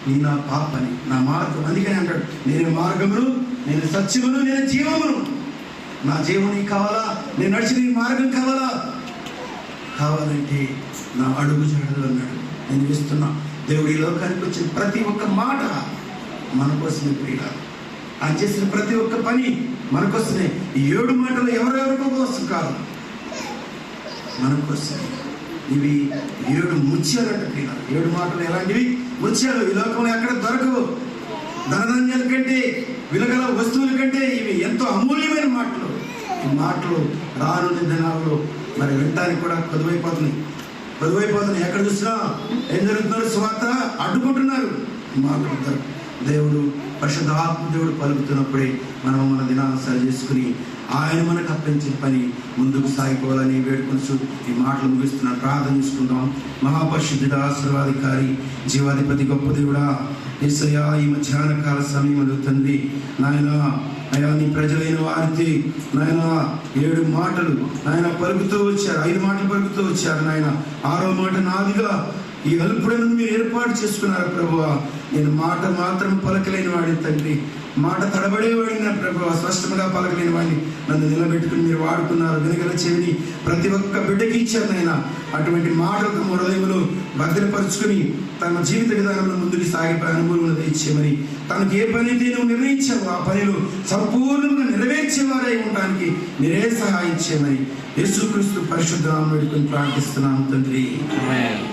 నీ నా పాపని, నా మార్గం. అందుకని అంటాడు, నేను మార్గమును, నేను సత్యమును, నేను జీవమును. నా జీవం నీకు కావాలా? నేను నడిచిన నీ మార్గం కావాలా? కావాలంటే నా అడుగు జాడలు అన్నాడు. నేను ఇస్తున్నా. దేవుడు ఈ లోకానికి వచ్చిన ప్రతి ఒక్క మాట మన కోసమే ప్రియుల. ఆయన చేసిన ప్రతి ఒక్క పని మన కోసమే. ఈ 7 మాటలు ఎవరెవరికో కోసం కాదు, మన కోసమే. ఇవి 7 ముత్యాలు అంట ప్రియుల. 7 మాటలు ఎలాంటివి? ముత్యాలు. ఈ లోకంలో ఎక్కడ దొరకవు. ధనధాన్యాల కంటే, విలుగల వస్తువుల కంటే ఇవి ఎంతో అమూల్యమైన మాటలు. ఈ మాటలు రానున్న దినాల్లో మరి వినటానికి కూడా కొదువైపోతున్నాయి. ఎక్కడ చూసినా ఏం జరుగుతున్నారు? స్వార్థ అడ్డుకుంటున్నారు. మాటలు దేవుడు, పరిశుద్ధాత్మ దేవుడు పలుకుతున్నప్పుడే మనం మన దినాన్ని సరి చేసుకుని ఆయన మనకు అప్పగించిన పని ముందుకు సాగిపోవాలని వేడుకొంచు ఈ మాటలు ముగిస్తున్నాను. ప్రార్థన చేసుకుందాం. మహాపరిశుద్ధుడా, ఆశీర్వాధికారి, జీవాధిపతి, గొప్ప దేవుడా, యేసయ్యా, ఈ మధ్యాహ్న కాల సమయంలో తండ్రి నాయన అయ్యా, నీ ప్రజలైన వారికి నాయన 7 మాటలు నాయన పలుకుతూ వచ్చారు. 5 మాటలు పలుకుతూ వచ్చారు నాయన. 6వ మాట నాదిగా ఈ అల్పుడను మీరు ఏర్పాటు చేసుకున్నారు ప్రభువా. నేను మాట మాత్రం పలకలేని వాడిని తండ్రి, మాట తడబడేవాడిని నా ప్రభువా. స్పష్టంగా పలకలేని వాడిని నన్ను నిలబెట్టుకుని మీరు వాడుకున్నారు. వెనుకల చెవిని ప్రతి ఒక్క బిడ్డకి ఇచ్చారు నాయన. అటువంటి మాటలు తమ హృదయములు భద్రపరుచుకుని తన జీవిత విధానంలో ముందుకు సాగిపోయే అనుభవం ఇచ్చేమని, తనకు ఏ పని అయితే నువ్వు నిర్ణయించావు ఆ పనిలో సంపూర్ణంగా నెరవేర్చేవారై ఉండడానికి మీరే సహాయం చేయమని యేసుక్రీస్తు పరిశుద్ధ నామములో వేడుకొని ప్రార్థిస్తున్నాను తండ్రి. ఆమేన్.